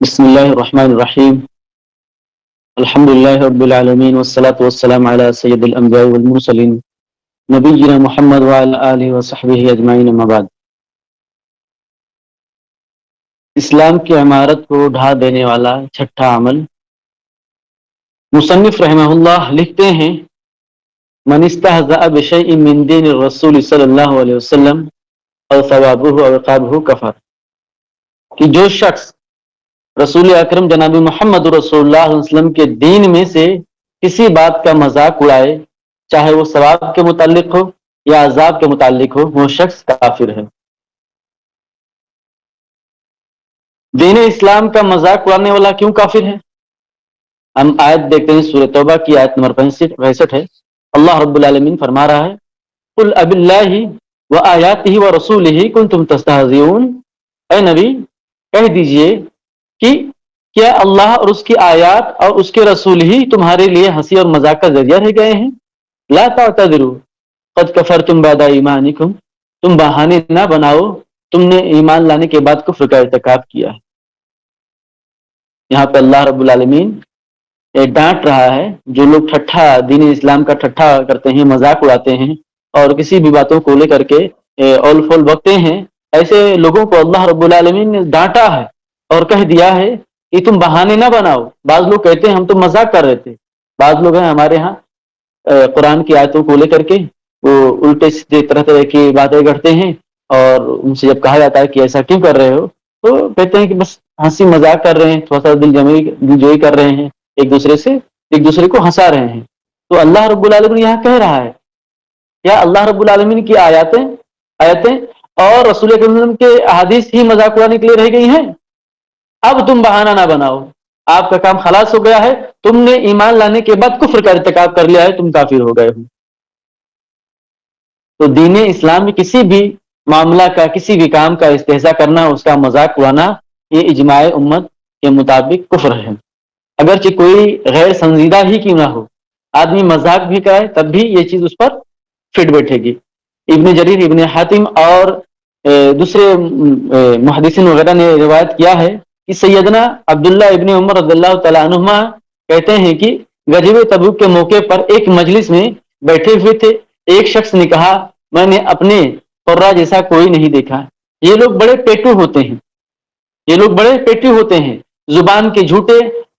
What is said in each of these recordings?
بسم الله الرحمن الرحيم. الحمد لله رب العالمين والصلاة والسلام على سيد الأنبياء والمرسلين نبينا محمد وعلى آله وصحبه أجمعين أما بعد. اسلام کی عمارت کو ڈھا دینے والا چھٹا عمل. مصنف رحمہ اللہ لکھتے ہیں من استهزأ بشيء من دين الرسول صلی اللہ علیہ وسلم او ثوابه او عقابه کفر، کہ جو شخص رسول اکرم جناب محمد رسول اللہ علیہ وسلم کے دین میں سے کسی بات کا مذاق اڑائے، چاہے وہ ثواب کے متعلق ہو یا عذاب کے متعلق ہو، وہ شخص کافر ہے. دین اسلام کا مذاق اڑانے والا کیوں کافر ہے؟ ہم آیت دیکھتے ہیں، سورہ توبہ کی آیت نمبر 65 ہے. اللہ رب العالمین فرما رہا ہے قل اب اللہ و آیاتہ و رسولہ کنتم تستہزئون، اے نبی کہہ دیجئے کہ کیا اللہ اور اس کی آیات اور اس کے رسول ہی تمہارے لیے ہنسی اور مذاق کا ذریعہ رہ گئے ہیں؟ لا تعتذروا قد کفرتم بعد ایمانکم، تم بہانے نہ بناؤ، تم نے ایمان لانے کے بعد کفر کا ارتکاب کیا ہے. یہاں پہ اللہ رب العالمین ڈانٹ رہا ہے جو لوگ ٹھٹھا دین اسلام کا ٹھٹھا کرتے ہیں، مذاق اڑاتے ہیں اور کسی بھی باتوں کو لے کر کے اول فول بکتے ہیں. ایسے لوگوں کو اللہ رب العالمین نے ڈانٹا ہے اور کہہ دیا ہے کہ تم بہانے نہ بناؤ. بعض لوگ کہتے ہیں ہم تو مذاق کر رہے تھے. بعض لوگ ہیں ہمارے ہاں قرآن کی آیتوں کو لے کر کے وہ الٹے سیدھے طرح طرح کی باتیں کرتے ہیں، اور ان سے جب کہا جاتا ہے کہ ایسا کیوں کر رہے ہو تو کہتے ہیں کہ بس ہنسی مذاق کر رہے ہیں، تھوڑا سا دل جوئی کر رہے ہیں، ایک دوسرے کو ہنسا رہے ہیں. تو اللہ رب العالمین یہاں کہہ رہا ہے کیا اللہ رب العالمین کی آیتیں اور رسول اکرم صلی اللہ علیہ وسلم کے احادیث ہی مذاق اڑانے کے لیے رہ گئی ہیں؟ اب تم بہانہ نہ بناؤ، آپ کا کام خلاص ہو گیا ہے، تم نے ایمان لانے کے بعد کفر کا ارتکاب کر لیا ہے، تم کافر ہو گئے ہو. تو دین اسلام میں کسی بھی معاملہ کا، کسی بھی کام کا استہزاء کرنا، اس کا مذاق اڑانا، یہ اجماع امت کے مطابق کفر ہے. اگرچہ کوئی غیر سنجیدہ ہی کیوں نہ ہو، آدمی مذاق بھی کرے تب بھی یہ چیز اس پر فٹ بیٹھے گی. ابن جریر، ابن حاتم اور دوسرے محدثین وغیرہ نے روایت کیا ہے کہ سیدنا عبداللہ ابن عمر رضی اللہ تعالیٰ عنہما کہتے ہیں کہ غزوہ تبوک کے موقع پر ایک مجلس میں بیٹھے ہوئے تھے. ایک شخص نے کہا میں نے اپنے قرہ جیسا کوئی نہیں دیکھا. یہ لوگ بڑے پیٹو ہوتے ہیں، زبان کے جھوٹے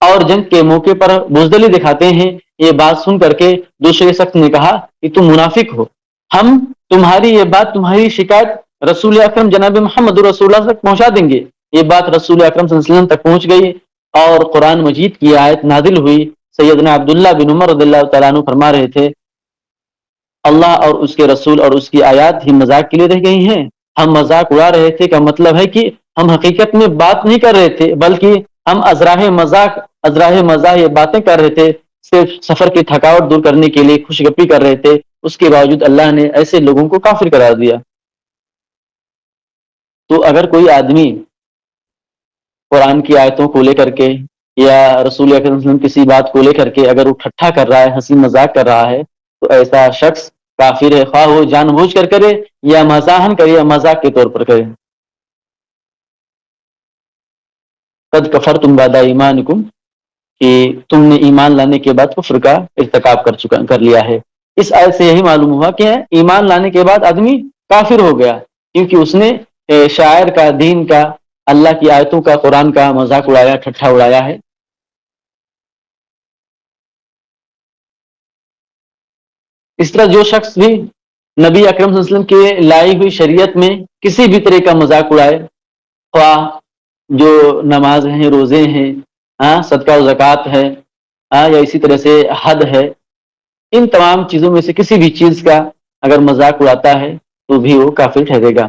اور جنگ کے موقع پر بزدلی دکھاتے ہیں. یہ بات سن کر کے دوسرے شخص نے کہا کہ تم منافق ہو، ہم تمہاری یہ بات، تمہاری شکایت رسول اکرم جناب محمد رسول اللہ تک پہنچا دیں گے. یہ بات رسول اکرم صلی اللہ علیہ وسلم تک پہنچ گئی اور قرآن مجید کی آیت نازل ہوئی. سیدنا عبداللہ بن عمر رضی اللہ تعالیٰ عنہ فرما رہے تھے اللہ اور اس کے رسول اور اس کی آیات ہی مذاق کے لیے رہ گئی ہیں، ہم مذاق اڑا رہے تھے. کا مطلب ہے کہ ہم حقیقت میں بات نہیں کر رہے تھے، بلکہ ہم ازراہ مزاح یہ باتیں کر رہے تھے، صرف سفر کی تھکاوٹ دور کرنے کے لیے خوش گپی کر رہے تھے. اس کے باوجود اللہ نے ایسے لوگوں کو کافر قرار دیا. تو اگر کوئی آدمی قرآن کی آیتوں کو لے کر کے یا رسول اکرم صلی اللہ علیہ وسلم کسی بات کو لے کر کے اگر وہ ٹھٹھا کر رہا ہے، ہنسی مذاق کر رہا ہے، تو ایسا شخص کافر ہے، خواہ وہ جان بوجھ کر کرے یا مزاحن کرے یا مذاق کے طور پر کرے. قد کفرتم بعد ایمانکم، کہ تم نے ایمان لانے کے بعد کفر کا ارتکاب کر لیا ہے. اس آیت سے یہی معلوم ہوا کہ ایمان لانے کے بعد آدمی کافر ہو گیا، کیونکہ اس نے شاعر کا، دین کا، اللہ کی آیتوں کا، قرآن کا مذاق اڑایا، ٹھٹھا اڑایا ہے. اس طرح جو شخص بھی نبی اکرم صلی اللہ علیہ وسلم کے لائی ہوئی شریعت میں کسی بھی طرح کا مذاق اڑائے، خواہ جو نماز ہیں، روزے ہیں، صدقہ و زکوٰۃ ہے، یا اسی طرح سے حد ہے، ان تمام چیزوں میں سے کسی بھی چیز کا اگر مذاق اڑاتا ہے تو بھی وہ کافر ٹھہرے گا.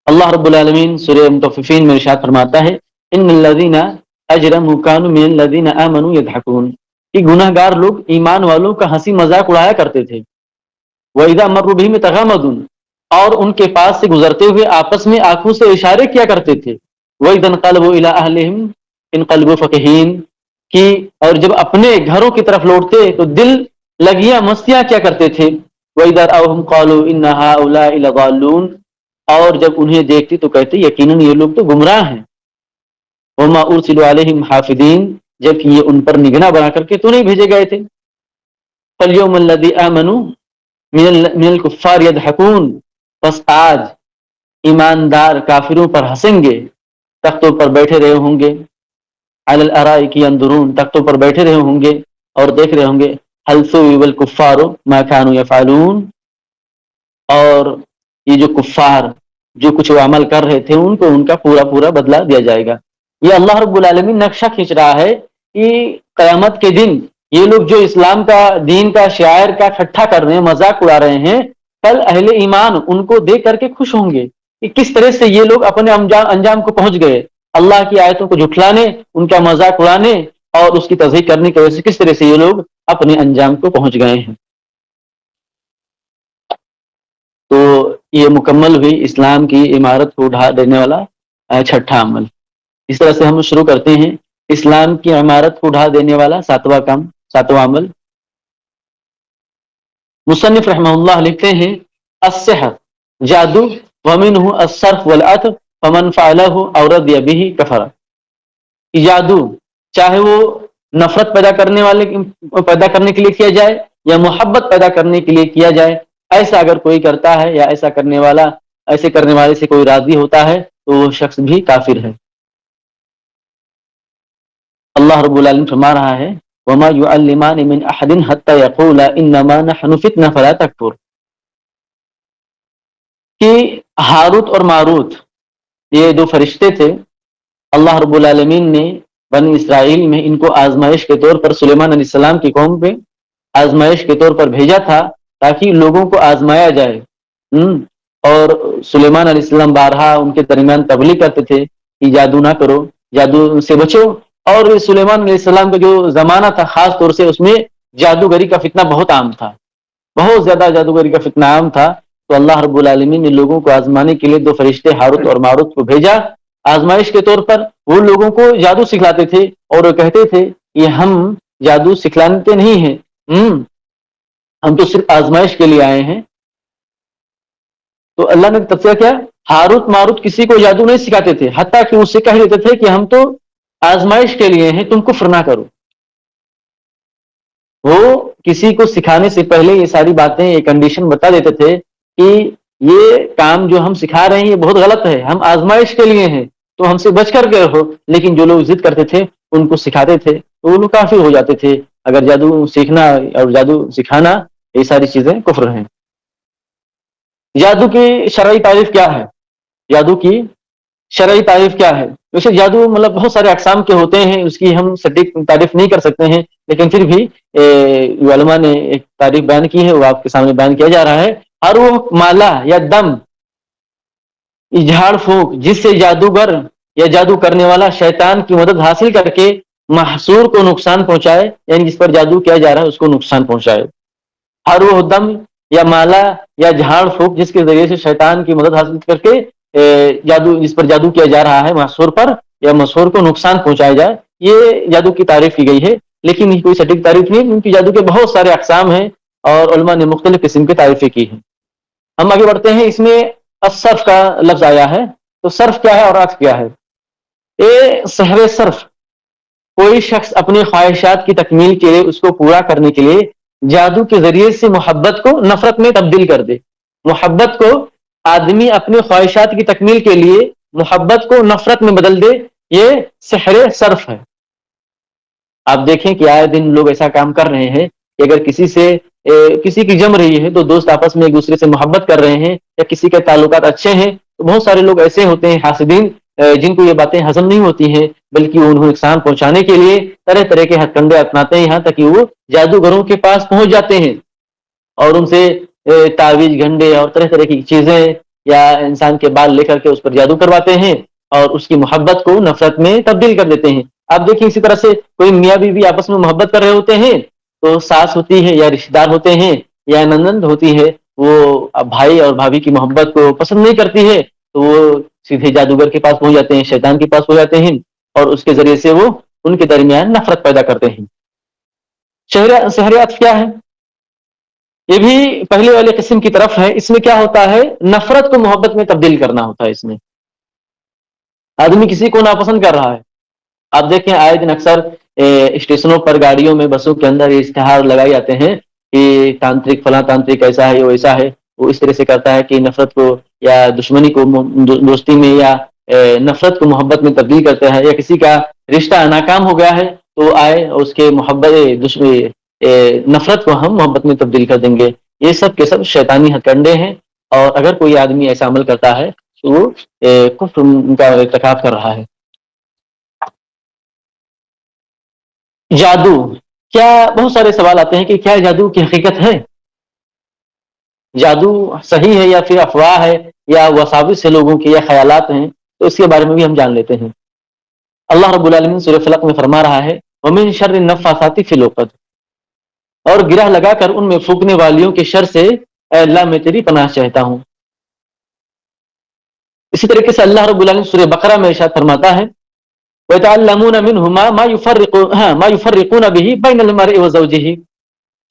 اللہ رب العالمین سورہ مطففین میں ارشاد فرماتا ہے ان الذین اجرموا كانوا من الذین آمنوا يضحكون، کہ گناہ گار لوگ ایمان والوں کا ہنسی مذاق اڑایا کرتے تھے. وَإِذَا مَرُّوا بِهِمْ يَتَغَامَزُونَ، اور ان کے پاس سے گزرتے ہوئے آپس میں آنکھوں سے اشارے کیا کرتے تھے. وَإِذَا انقلبوا إِلَىٰ أَهْلِهِمْ انقلبوا فَكِهِينَ، کہ اور جب اپنے گھروں کی طرف لوٹتے تو دل لگیاں مستیاں کیا کرتے تھے. وَإِذَا رَأَوْهُمْ قَالُوا إِنَّ هَٰؤُلَاءِ لَضَالُّونَ، اور جب انہیں دیکھتی تو کہتے یقیناً یہ لوگ تو گمراہ ہیں. وما ارسلوا علیہم حافظین، جبکہ یہ ان پر نگراں بنا کر کے تو نہیں بھیجے گئے تھے. فالیوم الذی آمنوا من الکفار یضحکون، بس آج ایماندار کافروں پر ہنسیں گے، تختوں پر بیٹھے رہے ہوں گے. علی الارائک ینظرون، تختوں پر بیٹھے رہے ہوں گے اور دیکھ رہے ہوں گے. هل ثوب الکفار ما كانوا يفعلون، اور یہ جو کفار جو کچھ وہ عمل کر رہے تھے ان کو ان کا پورا پورا بدلہ دیا جائے گا. یہ اللہ رب العالمین نقشہ کھینچ رہا ہے کہ قیامت کے دن یہ لوگ جو اسلام کا دین کا شعائر کا ٹھٹھا کر رہے ہیں، مذاق اڑا رہے ہیں، کل اہل ایمان ان کو دیکھ کر کے خوش ہوں گے کہ کس طرح سے یہ لوگ اپنے انجام کو پہنچ گئے. اللہ کی آیتوں کو جھٹلانے، ان کا مذاق اڑانے اور اس کی تصدیق کرنے کی وجہ سے کس طرح سے یہ لوگ اپنے انجام کو پہنچ گئے ہیں. تو یہ مکمل ہوئی اسلام کی عمارت کو ڈھا دینے والا چھٹا عمل. اس طرح سے ہم شروع کرتے ہیں اسلام کی عمارت کو ڈھا دینے والا ساتواں عمل. مصنف رحمہ اللہ لکھتے ہیں السحر جادو ومنہ الصرف والعطف فمن فعلہ او رضی بہ کفر. جادو چاہے وہ نفرت پیدا کرنے کے لیے کیا جائے یا محبت پیدا کرنے کے لیے کیا جائے، ایسا اگر کوئی کرتا ہے یا ایسا کرنے والے سے کوئی راضی ہوتا ہے تو وہ شخص بھی کافر ہے. اللہ رب العالمین فرما رہا ہے وما يعلمان من احد حتى يقولا انما نحن فتنة فلا تكفر، کہ ہاروت اور ماروت یہ دو فرشتے تھے، اللہ رب العالمین نے بنی اسرائیل میں ان کو آزمائش کے طور پر سلیمان علیہ السلام کی قوم پہ آزمائش کے طور پر بھیجا تھا تاکہ لوگوں کو آزمایا جائے. اور سلیمان علیہ السلام بارہا ان کے درمیان تبلیغ کرتے تھے کہ جادو نہ کرو، جادو سے بچو. اور سلیمان علیہ السلام کا جو زمانہ تھا خاص طور سے اس میں جادوگری کا فتنہ بہت عام تھا، بہت زیادہ جادوگری کا فتنہ عام تھا. تو اللہ رب العالمین نے لوگوں کو آزمانے کے لیے دو فرشتے ہاروت اور ماروت کو بھیجا آزمائش کے طور پر. وہ لوگوں کو جادو سکھلاتے تھے اور وہ کہتے تھے کہ ہم جادو سکھلاتے نہیں ہیں، ہم تو صرف آزمائش کے لیے آئے ہیں. تو اللہ نے تذکرہ کیا ہاروت ماروت کسی کو جادو نہیں سکھاتے تھے، حتیٰ کہ اس سے کہہ دیتے تھے کہ ہم تو آزمائش کے لیے ہیں، تم کفر نہ کرو. وہ کسی کو سکھانے سے پہلے یہ ساری باتیں یہ کنڈیشن بتا دیتے تھے کہ یہ کام جو ہم سکھا رہے ہیں یہ بہت غلط ہے، ہم آزمائش کے لیے ہیں تو ہم سے بچ کر کے رہو. لیکن جو لوگ ضد کرتے تھے ان کو سکھاتے تھے تو وہ لوگ کافر ہو جاتے تھے. اگر جادو سیکھنا اور جادو سکھانا یہ ساری چیزیں کفر ہیں. جادو کی شرعی تعریف کیا ہے؟ جادو کی شرعی تعریف کیا ہے؟ ویسے جادو مطلب بہت سارے اقسام کے ہوتے ہیں، اس کی ہم سٹیک تعریف نہیں کر سکتے ہیں، لیکن پھر بھی علماء نے ایک تعریف بیان کی ہے، وہ آپ کے سامنے بیان کیا جا رہا ہے. ہر وہ مالا یا دم جھاڑ پھونک جس سے جادوگر یا جادو کرنے والا شیطان کی مدد حاصل کر کے محصور کو نقصان پہنچائے، یعنی جس پر جادو کیا جا رہا ہے اس کو نقصان پہنچائے. ہر وہ دم یا مالا یا جھاڑ پھونک جس کے ذریعے سے شیطان کی مدد حاصل کر کے جس پر جادو کیا جا رہا ہے محصور پر یا مسحور کو نقصان پہنچایا جائے، یہ جادو کی تعریف کی گئی ہے. لیکن یہ کوئی سٹیک تعریف نہیں، کیونکہ جادو کے بہت سارے اقسام ہیں اور علماء نے مختلف قسم کی تعریفیں کی ہیں. ہم آگے بڑھتے ہیں. اس میں الصرف کا لفظ آیا ہے، تو صرف کیا ہے اور عطف کیا ہے؟ سحر صرف کوئی شخص اپنی خواہشات کی تکمیل کے لیے اس کو پورا کرنے کے لیے جادو کے ذریعے سے محبت کو نفرت میں تبدیل کر دے. محبت کو آدمی اپنی خواہشات کی تکمیل کے لیے محبت کو نفرت میں بدل دے، یہ سحر صرف ہے. آپ دیکھیں کہ آئے دن لوگ ایسا کام کر رہے ہیں کہ اگر کسی کی جم رہی ہے تو دوست آپس میں ایک دوسرے سے محبت کر رہے ہیں یا کسی کے تعلقات اچھے ہیں تو بہت سارے لوگ ایسے ہوتے ہیں حاسدین جن کو یہ باتیں ہضم نہیں ہوتی ہیں، بلکہ وہ انہیں نقصان پہنچانے کے لیے طرح طرح کے ہتھ کنڈے اپناتے ہیں، یہاں تک کہ وہ جادوگروں کے پاس پہنچ جاتے ہیں اور ان سے تعویذ گھنڈے اور طرح طرح کی چیزیں یا انسان کے بال لے کر کے اس پر جادو کرواتے ہیں اور اس کی محبت کو نفرت میں تبدیل کر دیتے ہیں. آپ دیکھیں اسی طرح سے کوئی میاں بیوی آپس میں محبت کر رہے ہوتے ہیں تو ساس ہوتی ہے یا رشتہ دار ہوتے ہیں یا نند ہوتی ہے، وہ بھائی اور بھابھی کی محبت کو پسند نہیں کرتی ہے تو وہ سیدھے جادوگر کے پاس پہنچ جاتے ہیں، شیطان کے پاس پہنچ جاتے ہیں اور اس کے ذریعے سے وہ ان کے درمیان نفرت پیدا کرتے ہیں. سحر عطف کیا ہے؟ یہ بھی پہلے والے قسم کی طرف ہے. اس میں کیا ہوتا ہے؟ نفرت کو محبت میں تبدیل کرنا ہوتا ہے. اس میں آدمی کسی کو ناپسند کر رہا ہے آپ دیکھیں آئے دن اکثر اسٹیشنوں پر گاڑیوں میں بسوں کے اندر یہ اشتہار لگائے جاتے ہیں کہ تانترک فلاں تانترک ایسا ہے وہ ایسا ہے، وہ اس طرح سے کرتا ہے کہ نفرت کو یا دشمنی کو دوستی میں یا نفرت کو محبت میں تبدیل کرتا ہے، یا کسی کا رشتہ ناکام ہو گیا ہے تو آئے اس کے محبت نفرت کو ہم محبت میں تبدیل کر دیں گے۔ یہ سب کے سب شیطانی ہتھ کنڈے ہیں، اور اگر کوئی آدمی ایسا عمل کرتا ہے تو وہ کفر کا ارتکاب کر رہا ہے۔ جادو، کیا بہت سارے سوال آتے ہیں کہ کیا جادو کی حقیقت ہے؟ جادو صحیح ہے یا پھر افواہ ہے یا وساوس ہے لوگوں کے یا خیالات ہیں؟ تو اس کے بارے میں بھی ہم جان لیتے ہیں۔ اللہ رب العالمین سورہ فلق میں فرما رہا ہے وَمِن شَرِّ النَّفَّاثَاتِ فِي الْعُقَدِ، اور گرہ لگا کر ان میں پھونکنے والیوں کے شر سے اے اللہ میں تیری پناہ چاہتا ہوں۔ اسی طریقے سے اللہ رب العالمین سورہ بقرہ میں ارشاد فرماتا ہے وَيَتَعَلَّمُونَ مِنْهُمَا مَا يُفَرِّقُونَ بِهِ بَيْنَ الْمَرْءِ وَزَوْجِهِ،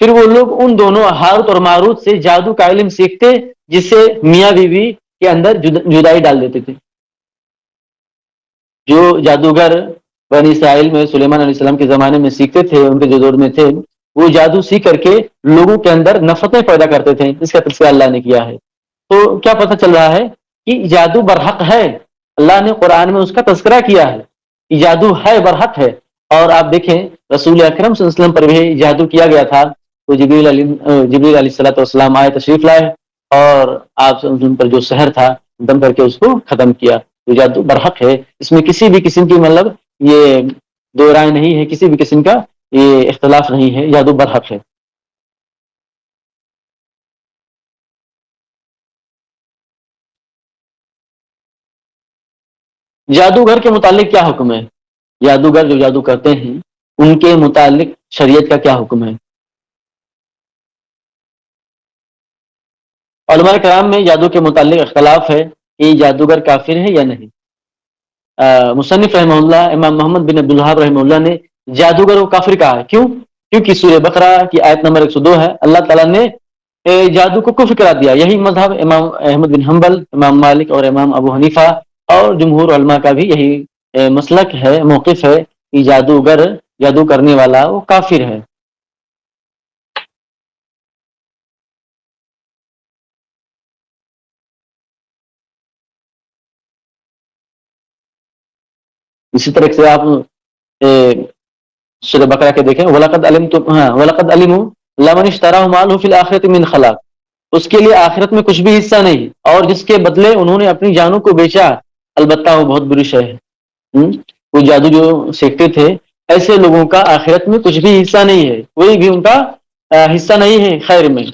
پھر وہ لوگ ان دونوں ہاروت اور ماروت سے جادو کا علم سیکھتے جس سے میاں بیوی کے اندر جدائی ڈال دیتے تھے۔ جو جادوگر بنی اسرائیل میں سلیمان علیہ السلام کے زمانے میں سیکھتے تھے، ان کے جو دور میں تھے، وہ جادو سیکھ کر کے لوگوں کے اندر نفرتیں پیدا کرتے تھے، اس کا تذکرہ اللہ نے کیا ہے۔ تو کیا پتہ چل رہا ہے کہ جادو برحق ہے، اللہ نے قرآن میں اس کا تذکرہ کیا ہے کہ جادو ہے، برحق ہے۔ اور آپ دیکھیں رسول اکرم صلی اللہ علیہ وسلم پر بھی جادو کیا گیا تھا، تو جبریل علیہ الصلوۃ والسلام آئے، تشریف لائے، اور آپ صلی اللہ علیہ وسلم پر جو سحر تھا دم کر کے اس کو ختم کیا۔ تو جادو برحق ہے، اس میں کسی بھی قسم کی مطلب یہ دو رائے نہیں ہے، کسی بھی قسم کا یہ اختلاف نہیں ہے، جادو برحق ہے۔ جادوگر کے متعلق کیا حکم ہے؟ جادوگر جو جادو کرتے ہیں ان کے متعلق شریعت کا کیا حکم ہے؟ علماء کرام میں جادو کے متعلق اختلاف ہے کہ جادوگر کافر ہے یا نہیں۔ مصنف رحمہ اللہ امام محمد بن عبد الوہاب رحمہ اللہ نے جادوگر کو کافر کہا ہے، کیوں؟ کیونکہ سورہ بقرہ کی آیت نمبر 102 ہے، اللہ تعالیٰ نے جادو کو کفر کرا دیا۔ یہی مذہب امام احمد بن حنبل، امام مالک اور امام ابو حنیفہ اور جمہور علماء کا بھی یہی مسلک ہے، موقف ہے کہ جادوگر، جادو کرنے والا وہ کافر ہے۔ اسی طرح سے آپ سورہ بقرہ کے دیکھیں وَلَقَدْ عَلِمْتُمْ، ہاں وَلَقَدْ عَلِمُوا لَمَنِ اشْتَرَاهُ مَا لَهُ فِي الْآخِرَةِ مِنْ خَلَاقٍ، اس کے لیے آخرت میں کچھ بھی حصہ نہیں، اور جس کے بدلے انہوں نے اپنی جانوں کو بیچا، البتہ وہ بہت بری شے ہے۔ وہ جادو جو سیکھتے تھے ایسے لوگوں کا آخرت میں کچھ بھی حصہ نہیں ہے، کوئی بھی ان کا حصہ نہیں ہے خیر میں،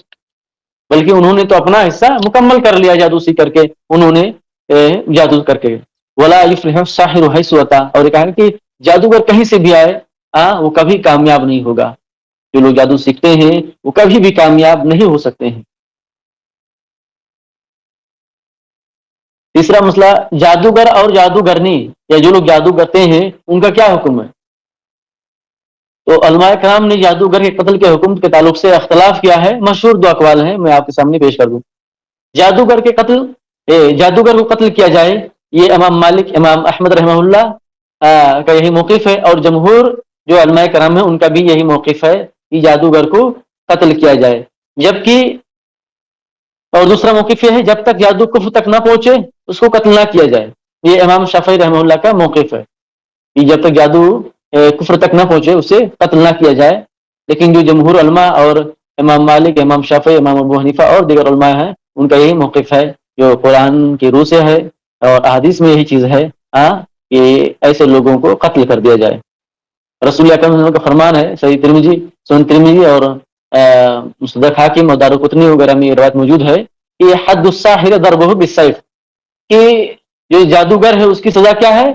بلکہ انہوں نے تو اپنا حصہ مکمل کر لیا جادو سیکھ کر کے، انہوں نے جادو کر کے۔ ولا یفلح الساحر حیث اتى، اور یہ کہا کہ جادوگر کہیں سے بھی آئے وہ کبھی کامیاب نہیں ہوگا۔ جو لوگ جادو سیکھتے ہیں وہ کبھی بھی کامیاب نہیں ہو سکتے ہیں۔ تیسرا مسئلہ جادوگر اور جادوگرنی یا جو لوگ جادو کرتے ہیں ان کا کیا حکم ہے؟ تو علماء کرام نے جادوگر کے قتل کے حکم کے تعلق سے اختلاف کیا ہے، مشہور دو اقوال ہیں، میں آپ کے سامنے پیش کر دوں۔ جادوگر کے قتل، جادوگر کو قتل کیا جائے، یہ امام مالک، امام احمد رحمہ اللہ کا یہی موقف ہے، اور جمہور جو علماء کرام ہیں ان کا بھی یہی موقف ہے کہ جادوگر کو قتل کیا جائے۔ جبکہ اور دوسرا موقف یہ ہے جب تک جادو کفر تک نہ پہنچے اس کو قتل نہ کیا جائے، یہ امام شافعی رحمہ اللہ کا موقف ہے کہ جب تک جادو کفر تک نہ پہنچے اسے قتل نہ کیا جائے۔ لیکن جو جمہور علماء اور امام مالک، امام شافعی، امام ابو حنیفہ اور دیگر علماء ہیں ان کا یہی موقف ہے جو قرآن کی روح سے ہے اور احادیث میں یہی چیز ہے کہ ایسے لوگوں کو قتل کر دیا جائے۔ رسول اکرم صلی اللہ علیہ وسلم کا فرمان ہے، صحیح ترمذی، سنن ترمذی اور مستدرک حاکم اور دارقطنی وغیرہ میں یہ روایت موجود ہے کہ حد الساحر ضربہ بالسیف، کہ جو جادوگر ہے اس کی سزا کیا ہے؟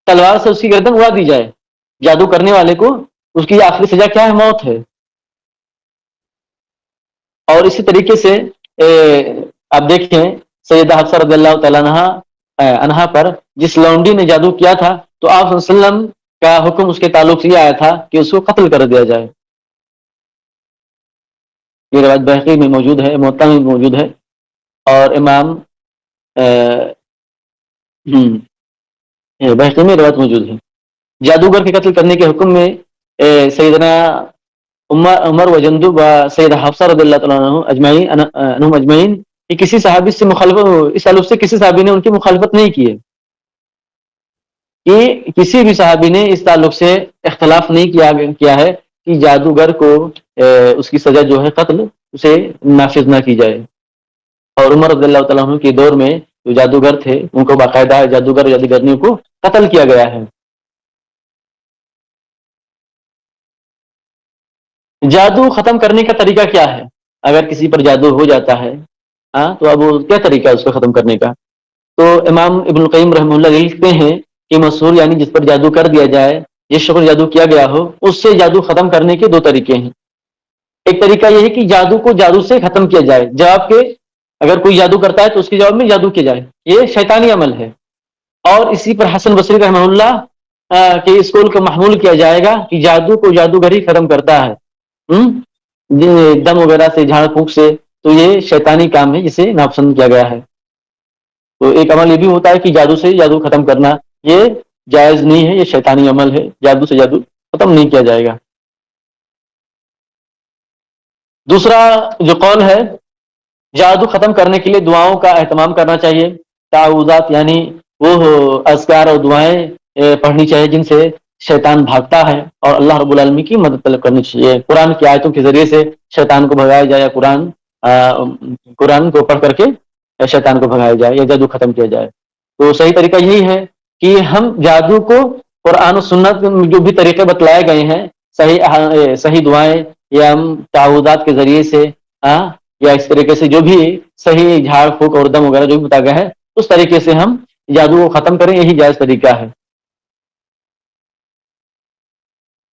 تلوار سے اس کی گردن اڑا دی جائے۔ جادو کرنے والے کو اس کی آخری سزا کیا ہے؟ موت ہے۔ اور اسی طریقے سے آپ دیکھیں سیدہ حفصہ رضی اللہ تعالیٰ عنہا پر جس لونڈی نے جادو کیا تھا تو آپ صلی اللہ علیہ وسلم کا حکم اس کے تعلق سے یہ آیا تھا کہ اس کو قتل کر دیا جائے۔ یہ روایت بہقی میں موجود ہے، موطا میں موجود ہے، اور امام بہقی میں روایت موجود ہے۔ جادوگر کے قتل کرنے کے حکم میں سیدنا عمر و جندب و سیدہ حفصہ رضی اللہ تعالیٰ عنہ اجمعین انہم اجمعین کہ کسی صحابی سے مخالفت، اس تعلق سے کسی صحابی نے ان کی مخالفت نہیں کی ہے، کہ کسی بھی صحابی نے اس تعلق سے اختلاف نہیں کیا ہے کہ جادوگر کو اس کی سزا جو ہے قتل اسے نافذ نہ کی جائے۔ اور عمر رضی اللہ تعالیٰ عنہ کے دور میں جو جادوگر تھے ان کو باقاعدہ جادوگر جادوگرنیوں کو قتل کیا گیا ہے۔ جادو ختم کرنے کا طریقہ کیا ہے؟ اگر کسی پر جادو ہو جاتا ہے تو اب وہ کیا طریقہ ہے اس کو ختم کرنے کا؟ تو امام ابن القیم رحمہ اللہ لکھتے ہیں کہ مسحور یعنی جس پر جادو کر دیا جائے، جس شخص پر جادو کیا گیا ہو، اس سے جادو ختم کرنے کے دو طریقے ہیں۔ ایک طریقہ یہ ہے کہ جادو کو جادو سے ختم کیا جائے، جواب کے اگر کوئی جادو کرتا ہے تو اس کے جواب میں جادو کیا جائے، یہ شیطانی عمل ہے۔ اور اسی پر حسن بصری رحمہ اللہ کے اس قول کو محمول کیا جائے گا کہ جادو کو جادوگر ہی ختم کرتا ہے، دم وغیرہ سے، جھاڑ پھونک سے، تو یہ شیطانی کام ہے جسے ناپسند کیا گیا ہے۔ تو ایک عمل یہ بھی ہوتا ہے کہ جادو سے جادو ختم کرنا، یہ جائز نہیں ہے، یہ شیطانی عمل ہے، جادو سے جادو ختم نہیں کیا جائے گا۔ دوسرا جو قول ہے، جادو ختم کرنے کے لیے دعاؤں کا اہتمام کرنا چاہیے، تعوذات یعنی وہ اذکار اور دعائیں پڑھنی چاہیے جن سے شیطان بھاگتا ہے، اور اللہ رب العالمین کی مدد طلب کرنی چاہیے، قرآن کی آیتوں کے ذریعے سے شیطان کو بھگایا جائے، یا قرآن کو پڑھ کر کے شیطان کو بھگایا جائے یا جادو ختم کیا جائے۔ تو صحیح طریقہ یہی ہے کہ ہم جادو کو قرآن و سنت میں جو بھی طریقے بتلائے گئے ہیں، صحیح دعائیں یا ہم تعوذات کے ذریعے سے یا اس طریقے سے جو بھی صحیح جھاڑ پھونک اور دم وغیرہ جو بھی بتا گیا ہے، اس طریقے سے ہم جادو کو ختم کریں، یہی جائز طریقہ ہے۔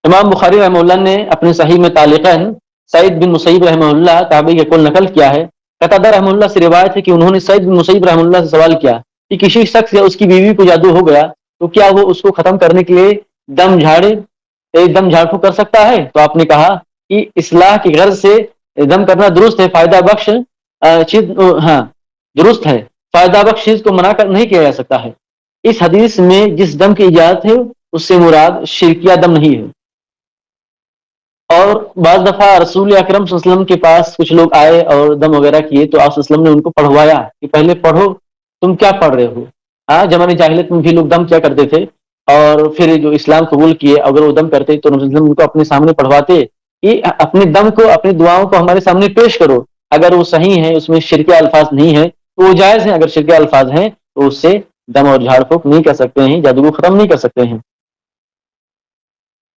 امام بخاری رحمہ اللہ نے اپنے صحیح میں تعلیقاً سعید بن مسیب رحمہ اللہ تابعی کے قول نقل کیا ہے۔ قتادہ رحمہ اللہ سے روایت ہے کہ انہوں نے سعید بن مسیب رحمہ اللہ سے سوال کیا کہ کسی شخص یا اس کی بیوی کو جادو ہو گیا تو کیا وہ اس کو ختم کرنے کے لیے دم جھاڑ پھونک کر سکتا ہے؟ تو آپ نے کہا کہ اصلاح کی غرض سے دم کرنا درست ہے، فائدہ بخش چیز درست ہے، فائدہ بخش چیز کو منع نہیں کیا جا سکتا ہے۔ اس حدیث میں جس دم کی اجازت ہے اس سے مراد شرکیہ دم نہیں ہے۔ اور بعض دفعہ رسول اکرم صلی اللہ علیہ وسلم کے پاس کچھ لوگ آئے اور دم وغیرہ کیے تو آپ صلی اللہ علیہ وسلم نے ان کو پڑھوایا کہ پہلے پڑھو، تم کیا پڑھ رہے ہو؟ زمانے جاہلیت میں بھی لوگ دم کیا کرتے تھے، اور پھر جو اسلام قبول کیے اگر وہ دم کرتے تو رسول ان کو اپنے سامنے پڑھواتے کہ اپنے دم کو، اپنی دعاؤں کو ہمارے سامنے پیش کرو، اگر وہ صحیح ہے، اس میں شرکیہ الفاظ نہیں ہے تو وہ جائز ہیں، اگر شرکیہ الفاظ ہیں تو اس سے دم اور جھاڑ پھونک نہیں کر سکتے ہیں، جادو کو ختم نہیں کر سکتے ہیں۔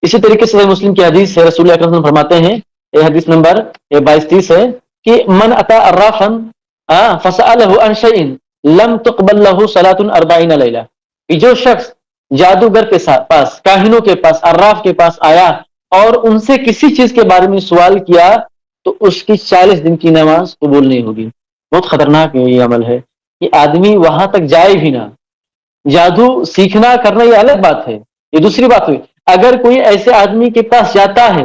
اسی طریقے سے مسلم کی حدیث سے رسول اکرم صلی اللہ علیہ وسلم فرماتے ہیں، یہ حدیث نمبر 2230 ہے کہ من اتا عرافا فسألہ عن شیء لم تقبل له صلاة 40 لیلہ، کہ جو شخص جادوگر کے پاس، کاہنوں کے پاس، عراف کے پاس آیا اور ان سے کسی چیز کے بارے میں سوال کیا تو اس کی 40 دن کی نماز قبول نہیں ہوگی۔ بہت خطرناک یہ عمل ہے کہ آدمی وہاں تک جائے بھی نہ، جادو سیکھنا کرنا یہ الگ بات ہے، یہ دوسری بات ہوئی۔ اگر کوئی ایسے آدمی کے پاس جاتا ہے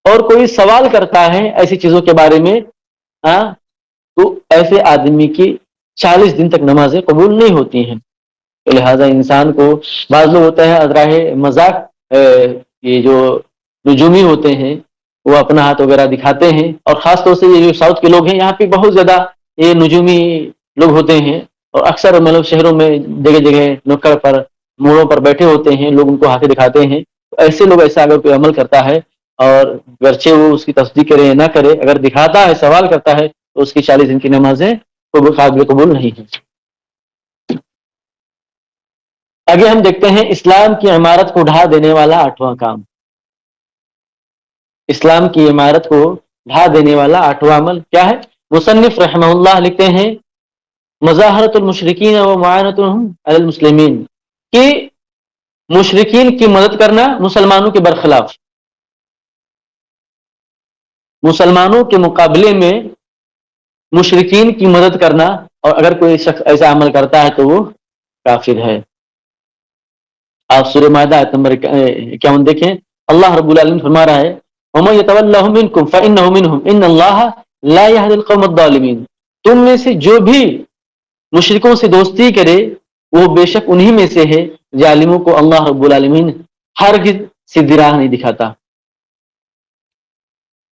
اور کوئی سوال کرتا ہے ایسی چیزوں کے بارے میں تو ایسے آدمی کی 40 دن تک نمازیں قبول نہیں ہوتی ہیں۔ تو لہٰذا انسان کو، بعض لوگ ہوتا ہے ادراہ مذاق، یہ جو نجومی ہوتے ہیں وہ اپنا ہاتھ وغیرہ دکھاتے ہیں، اور خاص طور سے یہ جو ساؤتھ کے لوگ ہیں یہاں پہ بہت زیادہ یہ نجومی لوگ ہوتے ہیں، اور اکثر مطلب شہروں میں جگہ جگہ نکڑ پر، موڑوں پر بیٹھے ہوتے ہیں، لوگ ان کو ہاتھ دکھاتے ہیں۔ ایسے لوگ ایسا اگر کوئی عمل کرتا ہے اور گرچہ وہ اس کی تصدیق کرے یا نہ کرے، اگر دکھاتا ہے، سوال کرتا ہے تو اس کی 40 دن کی نمازیں قابل قبول نہیں ہیں۔ آگے ہم دیکھتے ہیں اسلام کی عمارت کو ڈھا دینے والا 8واں کام۔ اسلام کی عمارت کو ڈھا دینے والا 8واں عمل کیا ہے؟ مصنف رحمہ اللہ لکھتے ہیں مظاہرۃ المشرکین و معاونتهم علی المسلمین، کہ مشرکین کی مدد کرنا مسلمانوں کے برخلاف، مسلمانوں کے مقابلے میں مشرکین کی مدد کرنا، اور اگر کوئی شخص ایسا عمل کرتا ہے تو وہ کافر ہے۔ آپ سورہ مائدہ آیت نمبر 51 دیکھیں، اللہ رب العالمین فرما رہا ہے وَمَن يَتَوَلَّهُم مِّنكُمْ فَإِنَّهُ مِنْهُمْ إِنَّ اللَّهَ لَا يَهْدِي الْقَوْمَ الظَّالِمِينَ، تم میں سے جو بھی مشرکوں سے دوستی کرے وہ بے شک انہی میں سے ہے، ظالموں کو اللہ رب العالمین ہرگز سیدھی راہ نہیں دکھاتا۔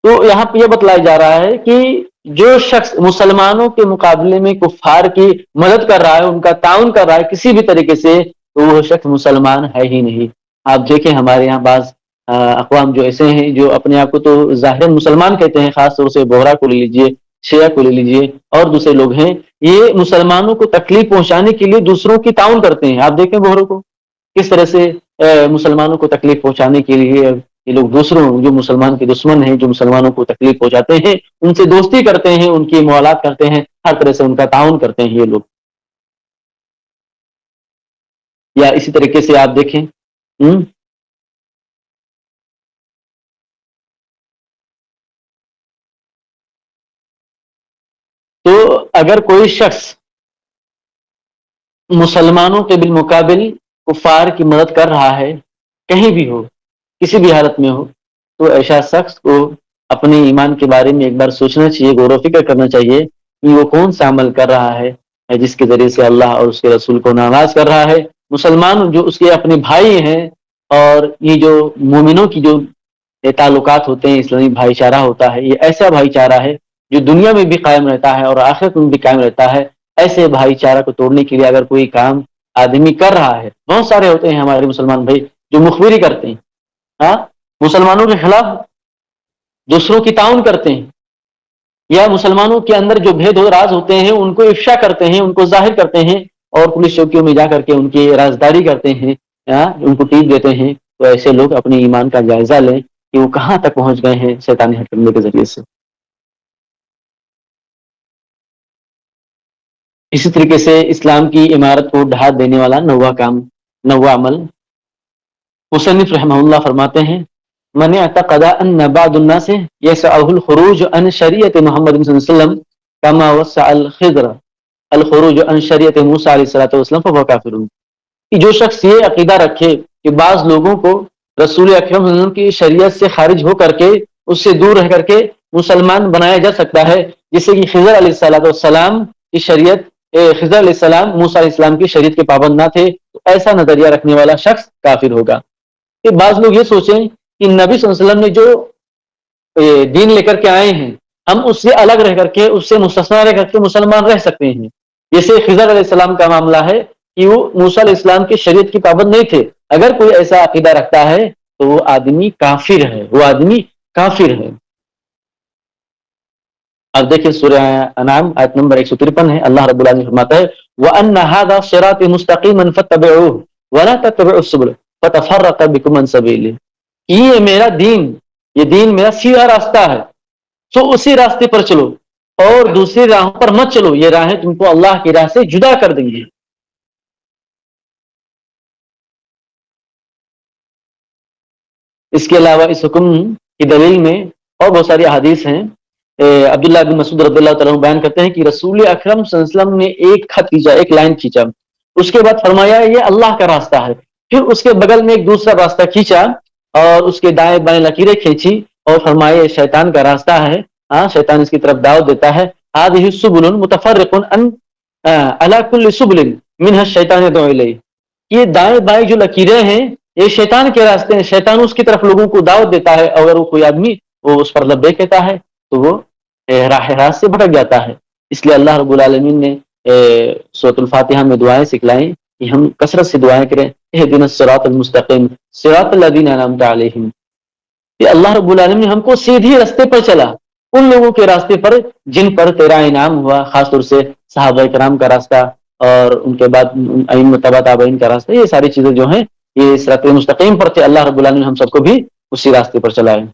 تو یہاں پہ یہ بتلایا جا رہا ہے کہ جو شخص مسلمانوں کے مقابلے میں کفار کی مدد کر رہا ہے، ان کا تعاون کر رہا ہے کسی بھی طریقے سے، تو وہ شخص مسلمان ہے ہی نہیں۔ آپ دیکھیں ہمارے یہاں بعض اقوام جو ایسے ہیں جو اپنے آپ کو تو ظاہر مسلمان کہتے ہیں، خاص طور سے بورا کو لے لیجئے، شیعہ کو لے لیجئے اور دوسرے لوگ ہیں، یہ مسلمانوں کو تکلیف پہنچانے کے لیے دوسروں کی تعاون کرتے ہیں۔ آپ دیکھیں بہروں کو کس طرح سے مسلمانوں کو تکلیف پہنچانے کے لیے یہ لوگ دوسروں جو مسلمان کے دشمن ہیں، جو مسلمانوں کو تکلیف پہنچاتے ہیں، ان سے دوستی کرتے ہیں، ان کی موالات کرتے ہیں، ہر طرح سے ان کا تعاون کرتے ہیں یہ لوگ۔ یا اسی طریقے سے آپ دیکھیں تو اگر کوئی شخص مسلمانوں کے بالمقابل کفار کی مدد کر رہا ہے، کہیں بھی ہو، کسی بھی حالت میں ہو، تو ایسا شخص کو اپنے ایمان کے بارے میں ایک بار سوچنا چاہیے، غور و فکر کرنا چاہیے کہ وہ کون سا عمل کر رہا ہے جس کے ذریعے سے اللہ اور اس کے رسول کو ناراض کر رہا ہے۔ مسلمان جو اس کے اپنے بھائی ہیں، اور یہ جو مومنوں کی جو تعلقات ہوتے ہیں، اسلامی بھائی چارہ ہوتا ہے، یہ ایسا بھائی چارہ ہے جو دنیا میں بھی قائم رہتا ہے اور آخرت میں بھی قائم رہتا ہے۔ ایسے بھائی چارہ کو توڑنے کے لیے اگر کوئی کام آدمی کر رہا ہے، بہت سارے ہوتے ہیں ہمارے مسلمان بھائی جو مخبری کرتے ہیں، ہاں، مسلمانوں کے خلاف دوسروں کی تعاون کرتے ہیں، یا مسلمانوں کے اندر جو بھید و راز ہوتے ہیں ان کو افشا کرتے ہیں، ان کو ظاہر کرتے ہیں، اور پولیس چوکیوں میں جا کر کے ان کی رازداری کرتے ہیں، ان کو ٹیپ دیتے ہیں۔ تو ایسے لوگ اپنے ایمان کا جائزہ لیں کہ وہ کہاں تک پہنچ گئے ہیں شیطانی حکمت کے ذریعے سے۔ اسی طریقے سے اسلام کی عمارت کو ڈھا دینے والا نواں کام، نواں عمل، مصنف رحمہ اللہ فرماتے ہیں: من اعتقد ان بعض الناس يسعه الخروج عن شریعت محمد صلی اللہ علیہ وسلم كما وسع الخضر الخروج عن شریعت موسیٰ علیہ الصلوۃ والسلام فهو کافر۔ کہ جو شخص یہ عقیدہ رکھے کہ بعض لوگوں کو رسول اکرم صلی اللہ علیہ وسلم کی شریعت سے خارج ہو کر کے، اس سے دور رہ کر کے مسلمان بنایا جا سکتا ہے، جیسے کہ خضر علیہ الصلوۃ والسلام کی شریعت، خضر علیہ السلام موسیٰ علیہ السلام کی شریعت کے پابند نہ تھے، تو ایسا نظریہ رکھنے والا شخص کافر ہوگا۔ کہ بعض لوگ یہ سوچیں کہ نبی صلی اللہ علیہ وسلم نے جو دین لے کر کے آئے ہیں، ہم اس سے الگ رہ کر کے، اس سے مستثنا رہ کر کے مسلمان رہ سکتے ہیں۔ جیسے خضر علیہ السلام کا معاملہ ہے کہ وہ موسیٰ علیہ السلام کی شریعت کی پابند نہیں تھے، اگر کوئی ایسا عقیدہ رکھتا ہے تو وہ آدمی کافر ہے، وہ آدمی کافر ہے۔ اب دیکھیں سورہ انعام آیت نمبر 153 ہے، اللہ رب العالمین فرماتا ہے: وَأَنَّ هَذَا صِرَاطِي مُسْتَقِيمًا فَاتَّبِعُوهُ وَلَا تَتَّبِعُوا السُّبُلَ فَتَفَرَّقَ بِكُمْ عَنْ سَبِيلِهِ۔ یہ میرا دین، یہ دین میرا سیدھا راستہ ہے، سو اسی راستے پر چلو، اور دوسری راہوں پر مت چلو، یہ راہیں تم کو اللہ کی راہ سے جدا کر دیں گے۔ اس کے علاوہ اس حکم کی دلیل میں اور بہت ساری احادیث ہیں۔ عبداللہ بن مسعود رضی اللہ تعالیٰ عنہ بیان کرتے ہیں کہ رسول اکرم صلی اللہ علیہ وسلم نے ایک خط کھینچا، ایک لائن کھینچا، اس کے بعد فرمایا یہ اللہ کا راستہ ہے، پھر اس کے بغل میں ایک دوسرا راستہ کھینچا اور اس کے دائیں بائیں لکیریں کھینچی اور فرمایا یہ شیطان کا راستہ ہے، ہاں شیطان اس کی طرف دعوت دیتا ہے۔ هذه السبل متفرق عن على كل سبل منها الشیطان يدعو الیہ۔ یہ دائیں بائیں جو لکیریں ہیں یہ شیطان کے راستے ہیں، شیطان اس کی طرف لوگوں کو دعوت دیتا ہے، اگر وہ کوئی آدمی وہ اس پر لبیک کہتا ہے تو وہ راہ راست سے بھٹک جاتا ہے۔ اس لیے اللہ رب العالمین نے سورۃ الفاتحہ میں دعائیں سکھلائیں کہ ہم کثرت سے دعائیں کریں: اہدنا الصراط المستقیم صراط الذین انعمت علیہم، کہ اللہ رب العالمین نے ہم کو سیدھی راستے پر چلا، ان لوگوں کے راستے پر جن پر تیرا انعام ہوا، خاص طور سے صحابہ کرام کا راستہ اور ان کے بعد ائمہ تبع تابعین کا راستہ، یہ ساری چیزیں جو ہیں یہ صراط مستقیم پر تھے۔ اللہ رب العالمین ہم سب کو بھی اسی راستے پر چلائے۔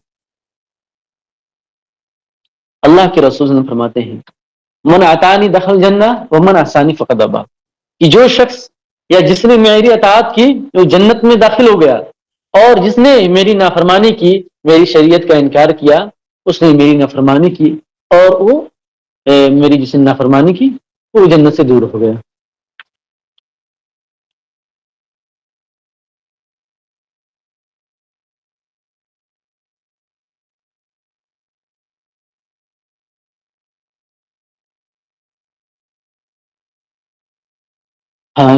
اللہ کے رسول صلی اللہ علیہ وسلم فرماتے ہیں: من اطاعنی دخل جنہ ومن عصانی فقد ابا، کہ جو شخص یا جس نے میری اطاعت کی وہ جنت میں داخل ہو گیا، اور جس نے میری نافرمانی کی، میری شریعت کا انکار کیا، اس نے میری نافرمانی کی، اور وہ میری جس نے نافرمانی کی وہ جنت سے دور ہو گیا۔ ہاں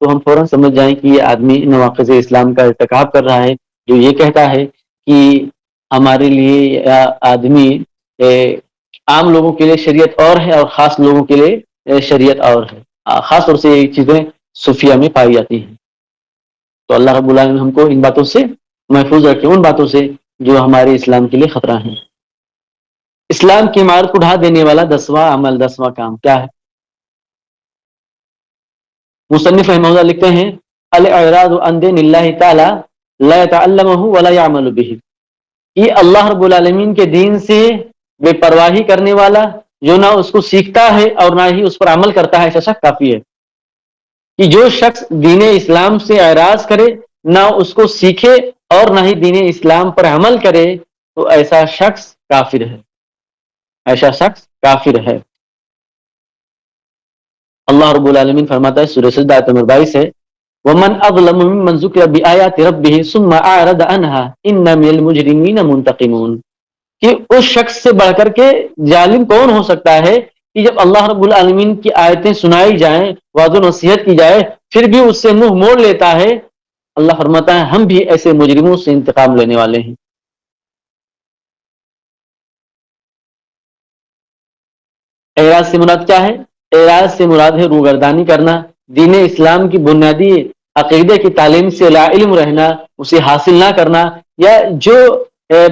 تو ہم فوراً سمجھ جائیں کہ یہ آدمی نواقض اسلام کا ارتکاب کر رہا ہے، جو یہ کہتا ہے کہ ہمارے لیے یا آدمی عام لوگوں کے لیے شریعت اور ہے اور خاص لوگوں کے لیے شریعت اور ہے. خاص طور سے یہ چیزیں صوفیہ میں پائی جاتی ہیں. تو اللہ رب العالمین ہم کو ان باتوں سے محفوظ رکھے، ان باتوں سے جو ہمارے اسلام کے لیے خطرہ ہیں. اسلام کی عمارت کو ڈھا دینے والا 10واں عمل، 10واں کام کیا ہے؟ مصنف رحمہ اللہ لکھتے ہیں الاعراض عن دین اللہ تعالی لا يتعلمه ولا يعمل به. یہ اللہ رب العالمین کے دین سے بے پرواہی کرنے والا جو نہ اس کو سیکھتا ہے اور نہ ہی اس پر عمل کرتا ہے، ایسا شخص کافی ہے. کہ جو شخص دین اسلام سے اعراض کرے، نہ اس کو سیکھے اور نہ ہی دین اسلام پر عمل کرے، تو ایسا شخص کافر ہے، ایسا شخص کافر ہے. اللہ رب العالمین فرماتا ہے سورہ سجدہ آیت نمبر 22 ہے وَمَنْ أَظْلَمُ مِمَّنْ ذُكِرَ بِآيَاتِ رَبِّهِ ثُمَّ أَعْرَضَ عَنْهَا إِنَّ مِنَ الْمُجْرِمِينَ مُنْتَقِمُونَ. کہ اس شخص سے بڑھ کر کے ظالم کون ہو سکتا ہے کہ جب اللہ رب العالمین کی آیتیں سنائی جائیں، وعظ و نصیحت کی جائے، پھر بھی اس سے منہ موڑ لیتا ہے. اللہ فرماتا ہے ہم بھی ایسے مجرموں سے انتقام لینے والے ہیں. اعراض سے مراد کیا ہے؟ اعراض سے مراد ہے روگردانی کرنا، دین اسلام کی بنیادی عقیدے کی تعلیم سے لا علم رہنا، اسے حاصل نہ کرنا، یا جو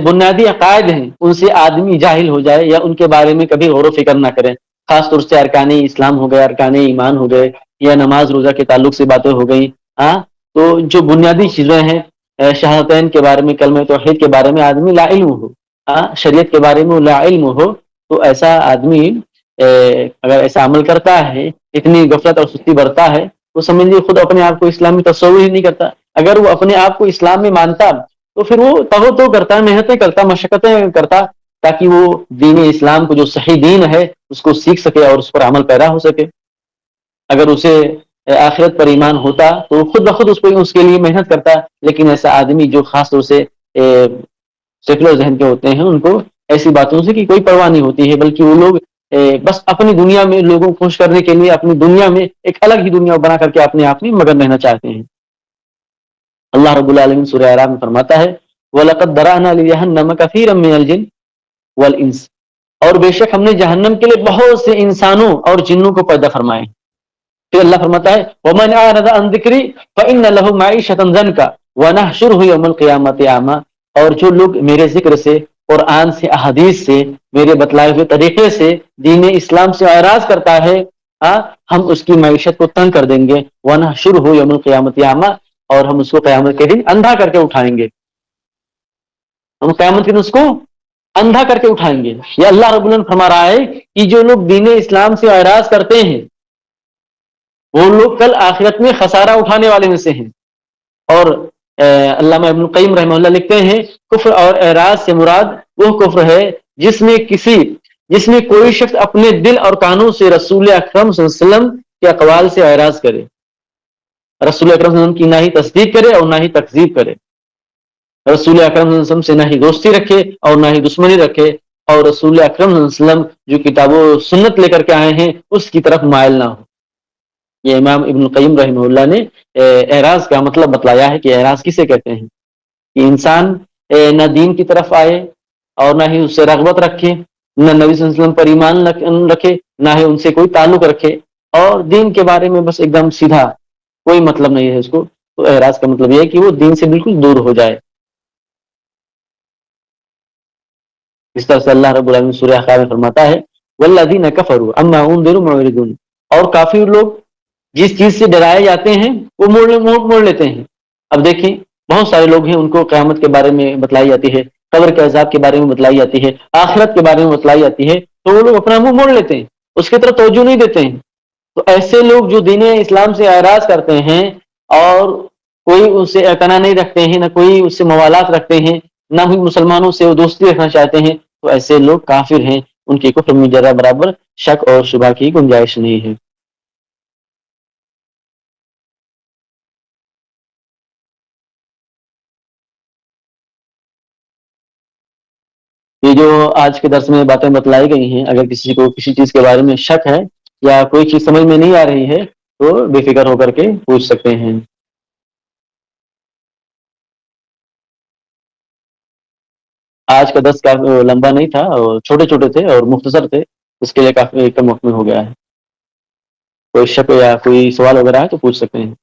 بنیادی عقائد ہیں ان سے آدمی جاہل ہو جائے یا ان کے بارے میں کبھی غور و فکر نہ کرے. خاص طور سے ارکان اسلام ہو گئے، ارکان ایمان ہو گئے، یا نماز روزہ کے تعلق سے باتیں ہو گئیں. ہاں، تو جو بنیادی چیزیں ہیں، شہادتین کے بارے میں، کلمہ توحید کے بارے میں آدمی لا علم ہو، شریعت کے بارے میں لا علم ہو، تو ایسا آدمی اگر ایسا عمل کرتا ہے، اتنی غفلت اور سستی برتا ہے، تو سمجھ لیجیے خود اپنے آپ کو اسلام میں تصور ہی نہیں کرتا. اگر وہ اپنے آپ کو اسلام میں مانتا تو پھر وہ تو کرتا، محنتیں کرتا، مشقتیں کرتا، تاکہ وہ دین اسلام کو جو صحیح دین ہے اس کو سیکھ سکے اور اس پر عمل پیرا ہو سکے. اگر اسے آخرت پر ایمان ہوتا تو خود بخود اس کے لیے محنت کرتا. لیکن ایسا آدمی جو خاص طور سے سیکولر ذہن کے ہوتے ہیں، ان کو ایسی باتوں سے کی کوئی پرواہ نہیں ہوتی ہے، بلکہ وہ لوگ بس اپنی دنیا میں لوگوں کو خوش کرنے کے لیے اپنی دنیا میں ایک الگ ہی دنیا بنا کر کے اپنے آپ میں مگن رہنا چاہتے ہیں. اللہ رب العالمین سورہ اعراف میں فرماتا ہے وَلَقَدْ ذَرَأْنَا لِجَهَنَّمَ كَثِيرًا مِنَ الْجِنِّ وَالْإِنسِ. اور بے شک ہم نے جہنم کے لیے بہت سے انسانوں اور جنوں کو پیدا فرمائے. پھر اللہ فرماتا ہے وَمَنْ أَعْرَضَ عَنْ ذِكْرِي فَإِنَّ لَهُ مَعِيشَةً ضَنْكَ وَنَحْشُرُهُ يَوْمَ الْقِيَامَةِ أَعْمَى. اور جو لوگ میرے ذکر سے، قرآن سے، احادیث سے، میرے بتلائے ہوئے طریقے سے، دین اسلام سے اعراض کرتا ہے، ہم اس کی معیشت کو تنگ کر دیں گے. وَنَحْشُرُهُ يَوْمَ الْقِيَامَةِ أَعْمَى. اور ہم اس کو قیامت کے دن اندھا کر کے اٹھائیں گے. ہم قیامت کے دن اس کو اندھا کر کے اٹھائیں گے. یہ اللہ رب العالمین فرما رہا ہے کہ جو لوگ دین اسلام سے اعراض کرتے ہیں وہ لوگ کل آخرت میں خسارہ اٹھانے والے میں سے ہیں. اور علامہ ابن القیم رحمہ اللہ لکھتے ہیں کفر اور اعراض سے مراد وہ کفر ہے جس میں کوئی شخص اپنے دل اور کانوں سے رسول اکرم صلی اللہ علیہ وسلم کے اقوال سے اعراض کرے، رسول اکرم صلی اللہ علیہ وسلم کی نہ ہی تصدیق کرے اور نہ ہی تکذیب کرے، رسول اکرم صلی اللہ علیہ وسلم سے نہ ہی دوستی رکھے اور نہ ہی دشمنی رکھے، اور رسول اکرم صلی اللہ علیہ وسلم جو کتاب و سنت لے کر کے آئے ہیں اس کی طرف مائل نہ ہو. یہ امام ابن القیم رحمہ اللہ نے اعراض کا مطلب بتلایا ہے کہ اعراض کسے کہتے ہیں. کہ انسان نہ دین کی طرف آئے اور نہ ہی اس سے رغبت رکھے، نہ نبی صلی اللہ علیہ وسلم پر ایمان رکھے، نہ ہی ان سے کوئی تعلق رکھے، اور دین کے بارے میں بس ایک دم سیدھا کوئی مطلب نہیں ہے اس کو. تو اعراض کا مطلب یہ ہے کہ وہ دین سے بالکل دور ہو جائے. اس طرح سے اللہ رب العالمین سورہ احقاف میں فرماتا ہے والذین کفروا عما انذروا معرضون. اور کافر لوگ جس چیز سے ڈرائے جاتے ہیں وہ موڑ لیتے ہیں. اب دیکھیں بہت سارے لوگ ہیں ان کو قیامت کے بارے میں بتلائی جاتی ہے، قبر کے عذاب کے بارے میں بتلائی جاتی ہے، آخرت کے بارے میں بتلائی جاتی ہے، تو وہ لوگ اپنا منہ موڑ لیتے ہیں، اس کی طرف توجہ نہیں دیتے ہیں. تو ایسے لوگ جو دین اسلام سے اعراض کرتے ہیں اور کوئی اس سے اعتنا نہیں رکھتے ہیں، نہ کوئی اس سے موالات رکھتے ہیں، نہ ہی مسلمانوں سے وہ دوستی رکھنا چاہتے ہیں، تو ایسے لوگ کافر ہیں. ان کی کفر میں ذرہ برابر شک اور شبہ کی گنجائش نہیں ہے. یہ جو آج کے درس میں باتیں بتلائی گئی ہیں، اگر کسی کو کسی چیز کے بارے میں شک ہے یا کوئی چیز سمجھ میں نہیں آ رہی ہے تو بے فکر ہو کر کے پوچھ سکتے ہیں. آج کا درس کافی لمبا نہیں تھا اور چھوٹے چھوٹے تھے اور مختصر تھے، اس کے لیے کافی کم وقت میں ہو گیا ہے. کوئی شک یا کوئی سوال وغیرہ ہے تو پوچھ سکتے ہیں.